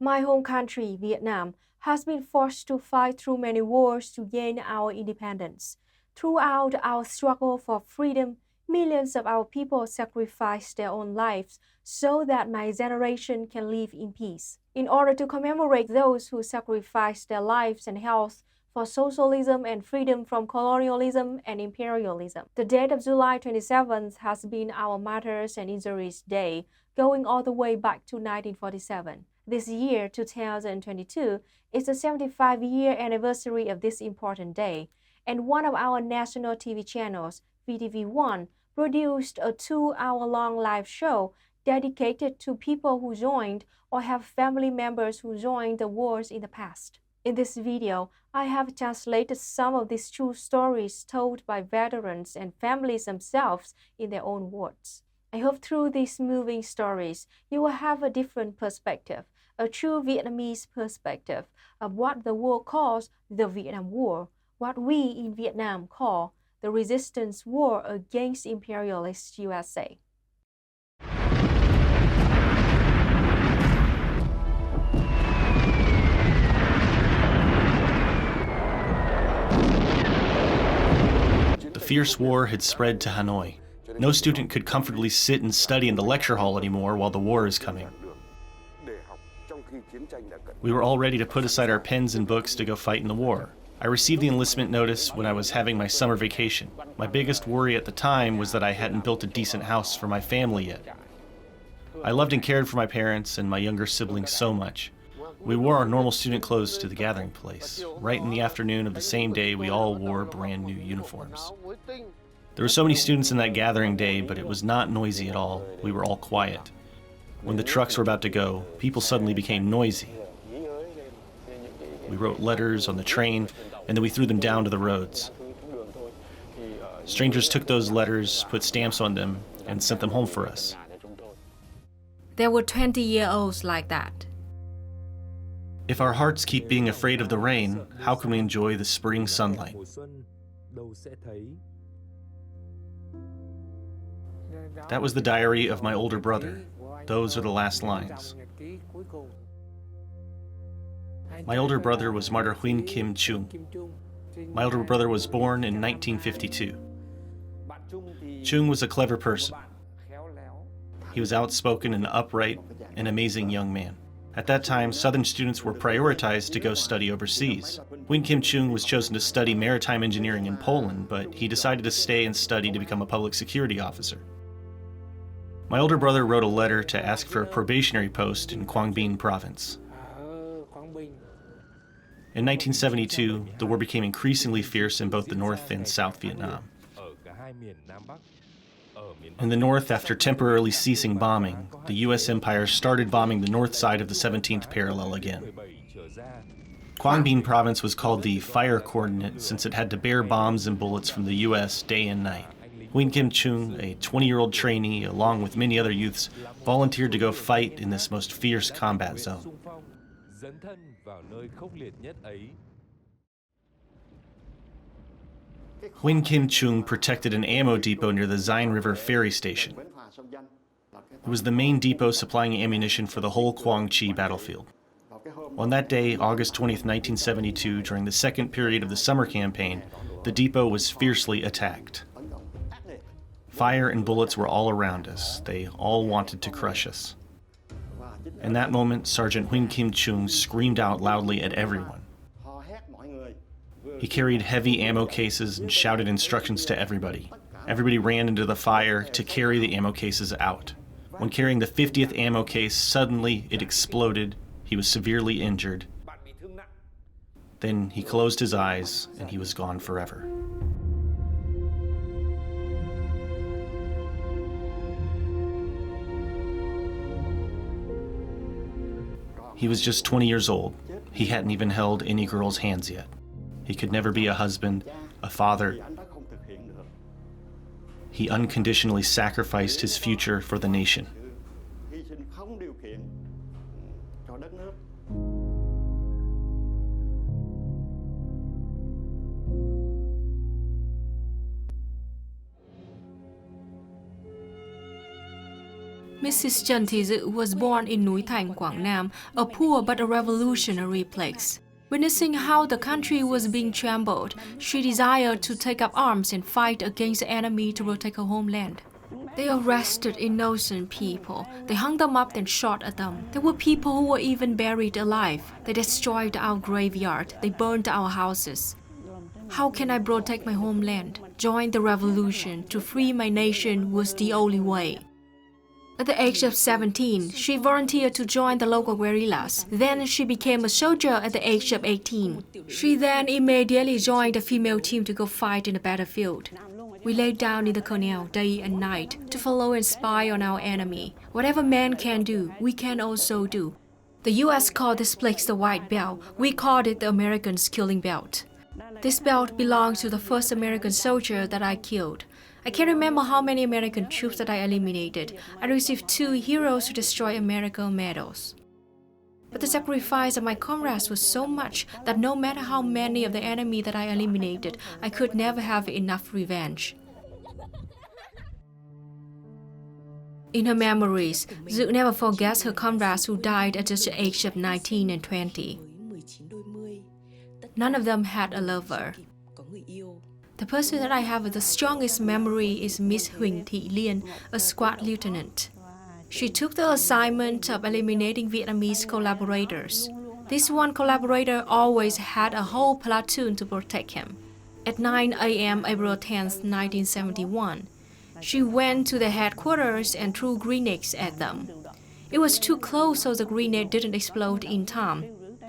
My home country, Vietnam, has been forced to fight through many wars to gain our independence. Throughout our struggle for freedom, millions of our people sacrificed their own lives so that my generation can live in peace. In order to commemorate those who sacrificed their lives and health for socialism and freedom from colonialism and imperialism, the date of July 27th has been our Martyrs and Injuries Day, going all the way back to 1947. This year, 2022, is the 75-year anniversary of this important day, and one of our national TV channels, VTV1, produced a 2-hour-long live show dedicated to people who joined or have family members who joined the wars in the past. In this video, I have translated some of these true stories told by veterans and families themselves in their own words. I hope through these moving stories, you will have a different perspective, a true Vietnamese perspective of what the world calls the Vietnam War, what we in Vietnam call the resistance war against imperialist USA. The fierce war had spread to Hanoi. No student could comfortably sit and study in the lecture hall anymore while the war is coming. We were all ready to put aside our pens and books to go fight in the war. I received the enlistment notice when I was having my summer vacation. My biggest worry at the time was that I hadn't built a decent house for my family yet. I loved and cared for my parents and my younger siblings so much. We wore our normal student clothes to the gathering place. Right in the afternoon of the same day, we all wore brand new uniforms. There were so many students in that gathering day, but it was not noisy at all. We were all quiet. When the trucks were about to go, people suddenly became noisy. We wrote letters on the train, and then we threw them down to the roads. Strangers took those letters, put stamps on them, and sent them home for us. There were 20-year-olds like that. If our hearts keep being afraid of the rain, how can we enjoy the spring sunlight? That was the diary of my older brother. Those are the last lines. My older brother was Martyr Huynh Kim Trung. My older brother was born in 1952. Trung was a clever person. He was outspoken and upright, an amazing young man. At that time, Southern students were prioritized to go study overseas. Huynh Kim Trung was chosen to study maritime engineering in Poland, but he decided to stay and study to become a public security officer. My older brother wrote a letter to ask for a probationary post in Quang Binh province. In 1972, the war became increasingly fierce in both the North and South Vietnam. In the North, after temporarily ceasing bombing, the U.S. Empire started bombing the north side of the 17th parallel again. Quang Binh province was called the fire coordinate since it had to bear bombs and bullets from the U.S. day and night. Huynh Kim Trung, a 20-year-old trainee, along with many other youths, volunteered to go fight in this most fierce combat zone. Huynh Kim Trung protected an ammo depot near the Dine River ferry station. It was the main depot supplying ammunition for the whole Quang Chi battlefield. On that day, August 20th, 1972, during the second period of the summer campaign, the depot was fiercely attacked. Fire and bullets were all around us. They all wanted to crush us. In that moment, Sergeant Huynh Kim Trung screamed out loudly at everyone. He carried heavy ammo cases and shouted instructions to everybody. Everybody ran into the fire to carry the ammo cases out. When carrying the 50th ammo case, suddenly it exploded. He was severely injured. Then he closed his eyes and he was gone forever. He was just 20 years old. He hadn't even held any girl's hands yet. He could never be a husband, a father. He unconditionally sacrificed his future for the nation. Mrs. Trần Thị Dự was born in Núi Thành, Quảng Nam, a poor but a revolutionary place. Witnessing how the country was being trampled, she desired to take up arms and fight against the enemy to protect her homeland. They arrested innocent people. They hung them up and shot at them. There were people who were even buried alive. They destroyed our graveyard. They burned our houses. How can I protect my homeland? Join the revolution to free my nation was the only way. At the age of 17, she volunteered to join the local guerrillas. Then she became a soldier at the age of 18. She then immediately joined the female team to go fight in the battlefield. We laid down in the canal day and night to follow and spy on our enemy. Whatever man can do, we can also do. The US called this place the White Belt. We called it the Americans' killing belt. This belt belonged to the first American soldier that I killed. I can't remember how many American troops that I eliminated. I received 2 Heroes Who Destroy America medals. But the sacrifice of my comrades was so much that no matter how many of the enemy that I eliminated, I could never have enough revenge. In her memories, Dự never forgets her comrades who died at just the age of 19 and 20. None of them had a lover. The person that I have with the strongest memory is Miss Huynh Thị Liên, a squad lieutenant. She took the assignment of eliminating Vietnamese collaborators. This one collaborator always had a whole platoon to protect him. At 9 a.m. April 10, 1971, she went to the headquarters and threw grenades at them. It was too close so the grenade didn't explode in time.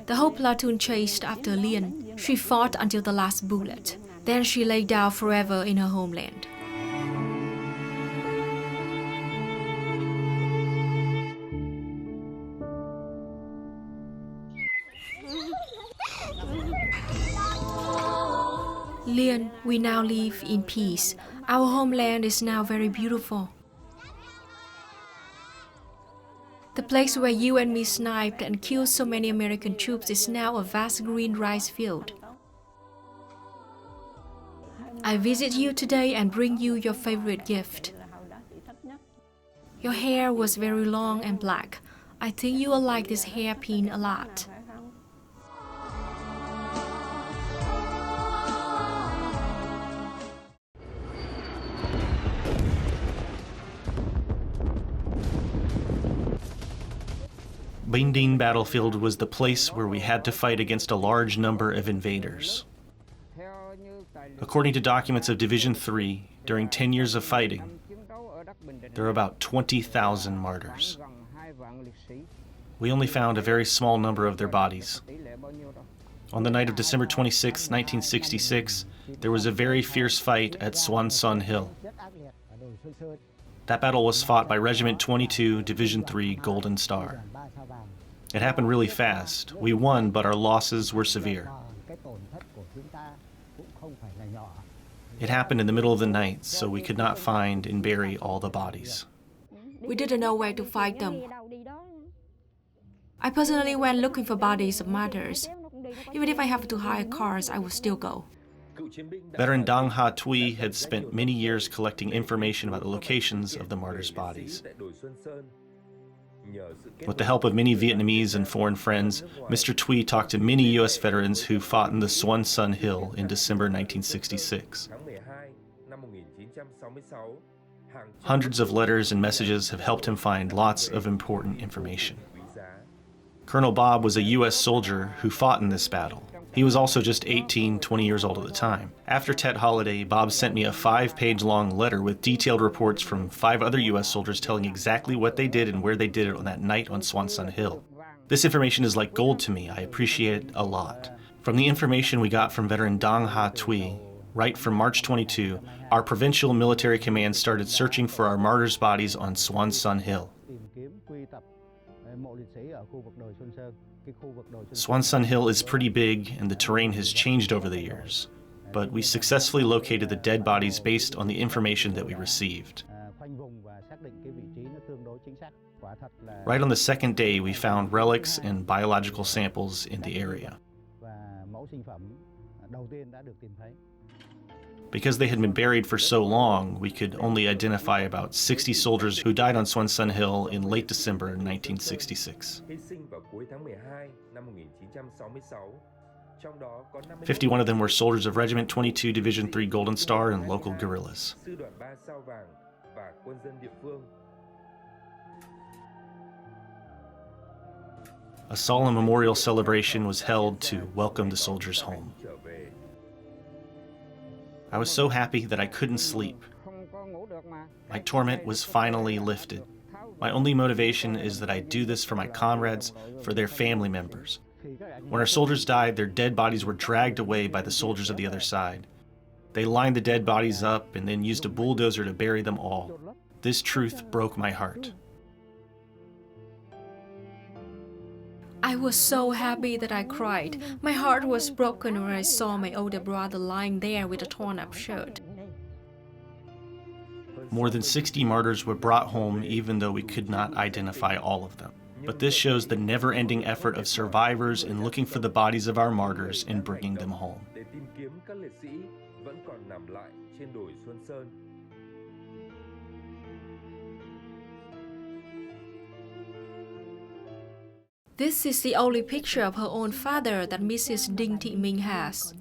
The whole platoon chased after Liên. She fought until the last bullet. Then she lay down forever in her homeland. Liên, we now live in peace. Our homeland is now very beautiful. The place where you and me sniped and killed so many American troops is now a vast green rice field. I visit you today and bring you your favorite gift. Your hair was very long and black. I think you will like this hairpin a lot. Binh Dinh battlefield was the place where we had to fight against a large number of invaders. According to documents of Division 3, during 10 years of fighting, there are about 20,000 martyrs. We only found a very small number of their bodies. On the night of December 26, 1966, there was a very fierce fight at Suan Son Hill. That battle was fought by Regiment 22, Division 3, Golden Star. It happened really fast. We won, but our losses were severe. It happened in the middle of the night, so we could not find and bury all the bodies. We didn't know where to find them. I personally went looking for bodies of martyrs. Even if I have to hire cars, I will still go. Veteran Dang Ha Thuy had spent many years collecting information about the locations of the martyrs' bodies. With the help of many Vietnamese and foreign friends, Mr. Thuy talked to many U.S. veterans who fought in the Suan Son Hill in December 1966. Hundreds of letters and messages have helped him find lots of important information. Colonel Bob was a U.S. soldier who fought in this battle. He was also just 18, 20 years old at the time. After Tet Holiday, Bob sent me a 5-page-long letter with detailed reports from 5 other U.S. soldiers telling exactly what they did and where they did it on that night on Suan Son Hill. This information is like gold to me. I appreciate it a lot. From the information we got from veteran Dang Ha Thuy, right from March 22, our provincial military command started searching for our martyrs' bodies on Suan Son Hill. Suan Son Hill is pretty big and the terrain has changed over the years, but we successfully located the dead bodies based on the information that we received. Right on the second day, we found relics and biological samples in the area. Because they had been buried for so long, we could only identify about 60 soldiers who died on Xuân Xuân Hill in late December 1966. 51 of them were soldiers of Regiment 22 Division 3 Golden Star and local guerrillas. A solemn memorial celebration was held to welcome the soldiers home. I was so happy that I couldn't sleep. My torment was finally lifted. My only motivation is that I do this for my comrades, for their family members. When our soldiers died, their dead bodies were dragged away by the soldiers of the other side. They lined the dead bodies up and then used a bulldozer to bury them all. This truth broke my heart. I was so happy that I cried. My heart was broken when I saw my older brother lying there with a torn-up shirt. More than 60 martyrs were brought home even though we could not identify all of them. But this shows the never-ending effort of survivors in looking for the bodies of our martyrs and bringing them home. This is the only picture of her own father that Mrs. Đinh Thị Minh has.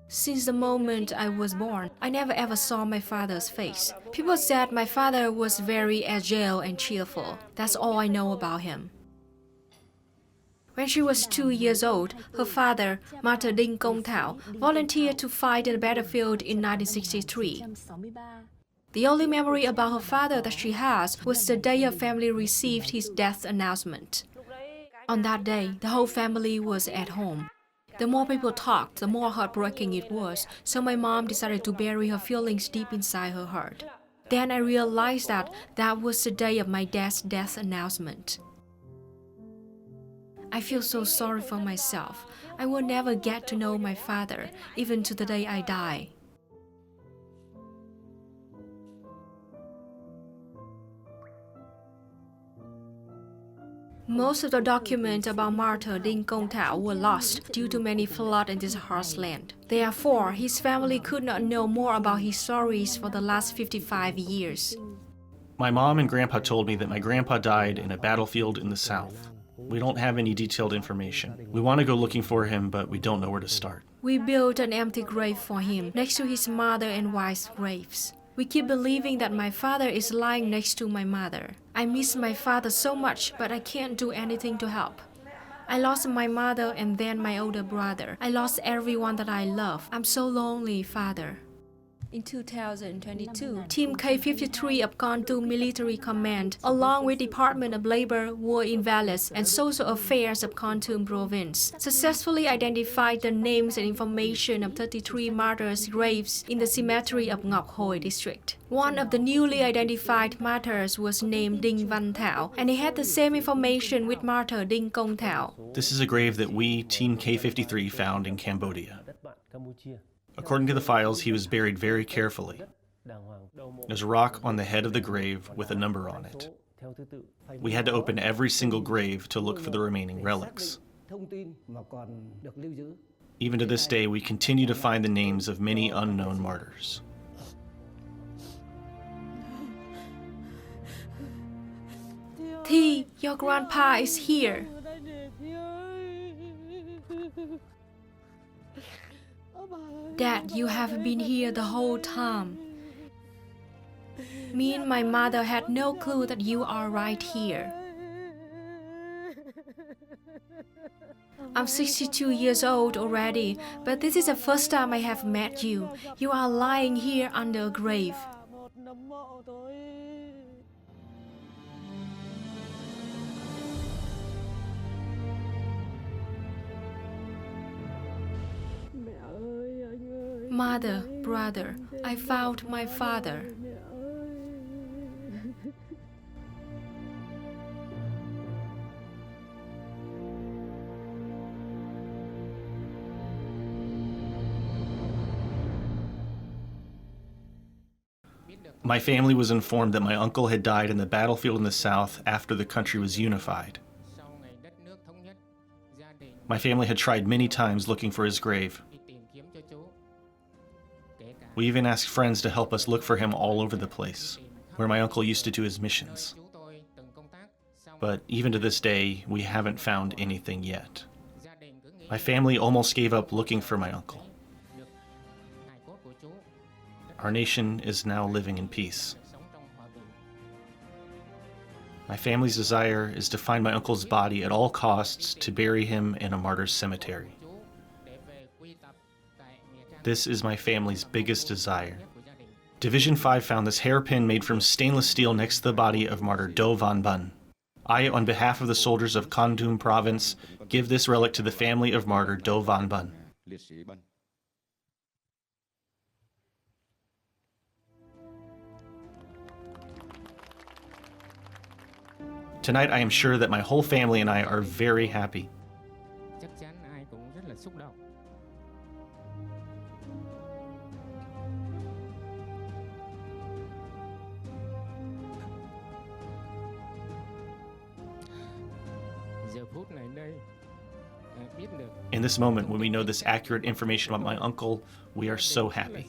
Since the moment I was born, I never ever saw my father's face. People said my father was very agile and cheerful. That's all I know about him. When she was 2 years old, her father, Martyr Đinh Công Thảo, volunteered to fight in the battlefield in 1963. The only memory about her father that she has was the day her family received his death announcement. On that day, the whole family was at home. The more people talked, the more heartbreaking it was, so my mom decided to bury her feelings deep inside her heart. Then I realized that that was the day of my dad's death announcement. I feel so sorry for myself. I will never get to know my father, even to the day I die. Most of the documents about Martyr Đinh Công Thảo were lost due to many floods in this harsh land. Therefore, his family could not know more about his stories for the last 55 years. My mom and grandpa told me that my grandpa died in a battlefield in the south. We don't have any detailed information. We want to go looking for him, but we don't know where to start. We built an empty grave for him next to his mother and wife's graves. We keep believing that my father is lying next to my mother. I miss my father so much, but I can't do anything to help. I lost my mother and then my older brother. I lost everyone that I love. I'm so lonely, Father. In 2022, Team K-53 of Kon Tum Military Command, along with Department of Labor, War Invalids, and Social Affairs of Kon Tum Province, successfully identified the names and information of 33 martyrs' graves in the cemetery of Ngọc Hồi district. One of the newly identified martyrs was named Đinh Văn Thảo, and he had the same information with Martyr Đinh Công Thảo. This is a grave that we, Team K-53, found in Cambodia. According to the files, he was buried very carefully. There's a rock on the head of the grave with a number on it. We had to open every single grave to look for the remaining relics. Even to this day, we continue to find the names of many unknown martyrs. Thi, your grandpa is here. Dad, you have been here the whole time. Me and my mother had no clue that you are right here. I'm 62 years old already, but this is the first time I have met you. You are lying here under a grave. Mother, brother, I found my father. My family was informed that my uncle had died in the battlefield in the south after the country was unified. My family had tried many times looking for his grave. We even asked friends to help us look for him all over the place, where my uncle used to do his missions. But even to this day, we haven't found anything yet. My family almost gave up looking for my uncle. Our nation is now living in peace. My family's desire is to find my uncle's body at all costs to bury him in a martyr's cemetery. This is my family's biggest desire. Division 5 found this hairpin made from stainless steel next to the body of martyr Do Van Bun. I, on behalf of the soldiers of Kon Tum province, give this relic to the family of martyr Do Van Bun. Tonight, I am sure that my whole family and I are very happy. In this moment, when we know this accurate information about my uncle, we are so happy.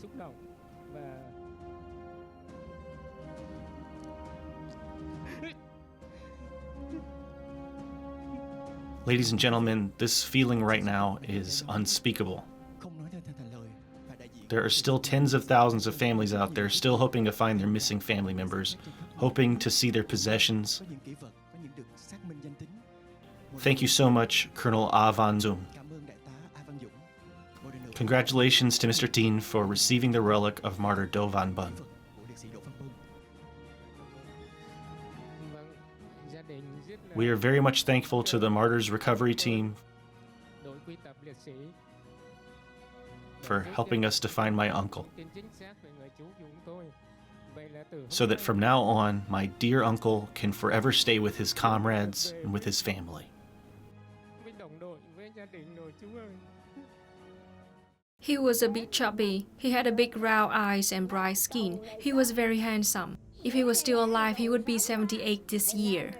Ladies and gentlemen, this feeling right now is unspeakable. There are still tens of thousands of families out there still hoping to find their missing family members, hoping to see their possessions. Thank you so much, Colonel A Van Zoom. Congratulations to Mr. Tin for receiving the relic of martyr Do Van Bun. We are very much thankful to the Martyrs Recovery Team for helping us to find my uncle, so that from now on, my dear uncle can forever stay with his comrades and with his family. He was a bit chubby. He had a big round eyes and bright skin. He was very handsome. If he was still alive, he would be 78 this year.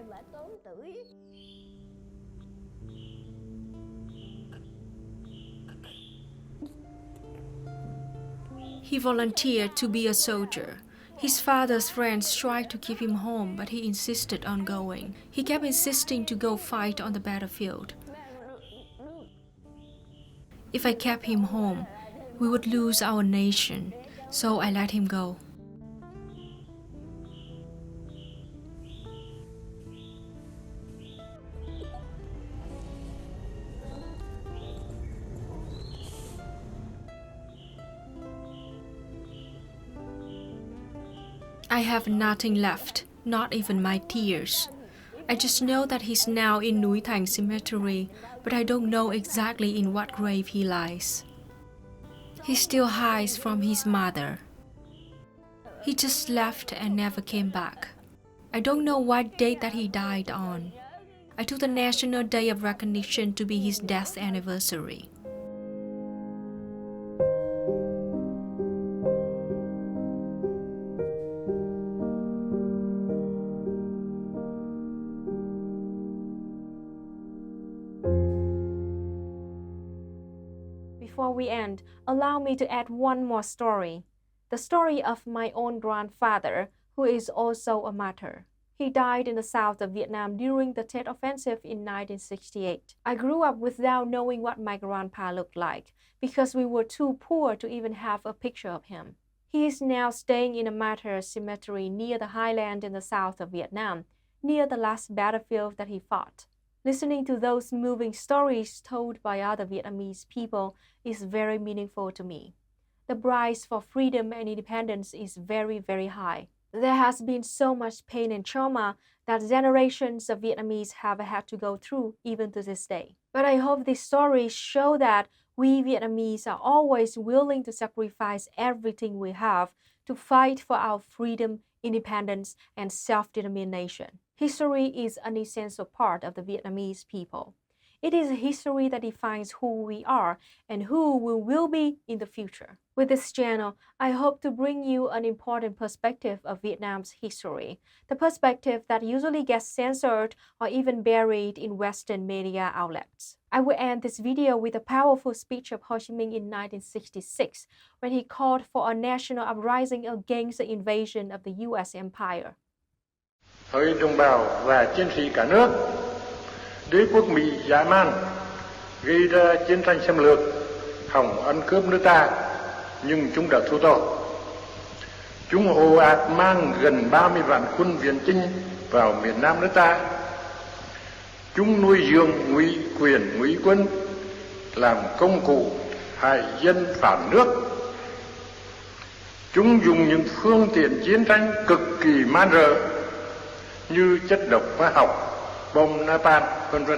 He volunteered to be a soldier. His father's friends tried to keep him home, but he insisted on going. He kept insisting to go fight on the battlefield. If I kept him home, we would lose our nation, so I let him go. I have nothing left, not even my tears. I just know that he's now in Núi Thành Cemetery, but I don't know exactly in what grave he lies. He still hides from his mother. He just left and never came back. I don't know what date that he died on. I took the National Day of Recognition to be his death anniversary. Before we end, allow me to add one more story. The story of my own grandfather, who is also a martyr. He died in the south of Vietnam during the Tet Offensive in 1968. I grew up without knowing what my grandpa looked like, because we were too poor to even have a picture of him. He is now staying in a martyr cemetery near the highland in the south of Vietnam, near the last battlefield that he fought. Listening to those moving stories told by other Vietnamese people is very meaningful to me. The price for freedom and independence is very, very high. There has been so much pain and trauma that generations of Vietnamese have had to go through even to this day. But I hope these stories show that we Vietnamese are always willing to sacrifice everything we have to fight for our freedom, independence, and self-determination. History is an essential part of the Vietnamese people. It is a history that defines who we are and who we will be in the future. With this channel, I hope to bring you an important perspective of Vietnam's history, the perspective that usually gets censored or even buried in Western media outlets. I will end this video with a powerful speech of Ho Chi Minh in 1966, when he called for a national uprising against the invasion of the U.S. Empire. Hỡi đồng bào và chiến sĩ cả nước, đế quốc Mỹ dã man gây ra chiến tranh xâm lược, hòng ăn cướp nước ta, nhưng chúng đã thua to. Chúng ồ ạt mang gần 30 vạn quân viện chinh vào miền Nam nước ta. Chúng nuôi dưỡng ngụy quyền ngụy quân, làm công cụ hại dân phản nước. Chúng dùng những phương tiện chiến tranh cực kỳ man rợ như chất độc hóa học, bom napalm, v.v.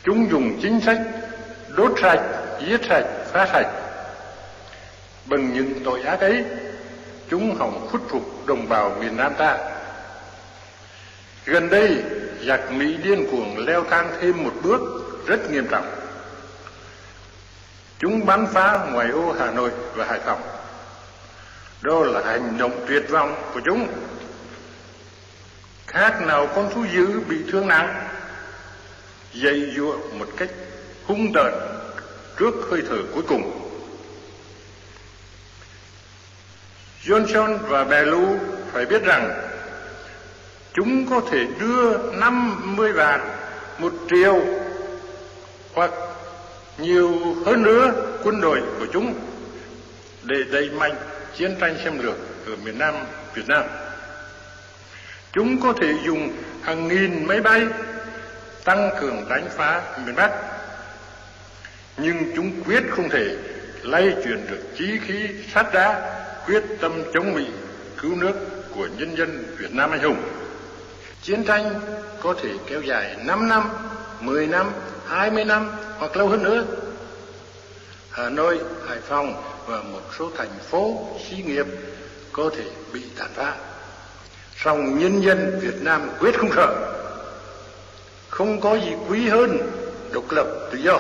Chúng dùng chính sách đốt sạch, giết sạch, phá sạch. Bằng những tội ác ấy, chúng hòng khuất phục đồng bào miền Nam ta. Gần đây, giặc Mỹ điên cuồng leo thang thêm một bước rất nghiêm trọng. Chúng bắn phá ngoại ô Hà Nội và Hải Phòng. Đó là hành động tuyệt vọng của chúng. Khác nào con thú dữ bị thương nặng, giãy giụa một cách hung tợn trước hơi thở cuối cùng. Johnson và Bellew phải biết rằng chúng có thể đưa 50 vạn, 1 triệu hoặc nhiều hơn nữa quân đội của chúng để đẩy mạnh chiến tranh xâm lược ở miền Nam Việt Nam. Chúng có thể dùng hàng nghìn máy bay tăng cường đánh phá miền Bắc, nhưng chúng quyết không thể lay chuyển được chí khí sắt đá quyết tâm chống Mỹ, cứu nước của nhân dân Việt Nam anh hùng. Chiến tranh có thể kéo dài 5 năm, 10 năm, 20 năm hoặc lâu hơn nữa. Hà Nội, Hải Phòng và một số thành phố, xí nghiệp có thể bị tàn phá. Song nhân dân Việt Nam quyết không sợ. Không có gì quý hơn độc lập tự do.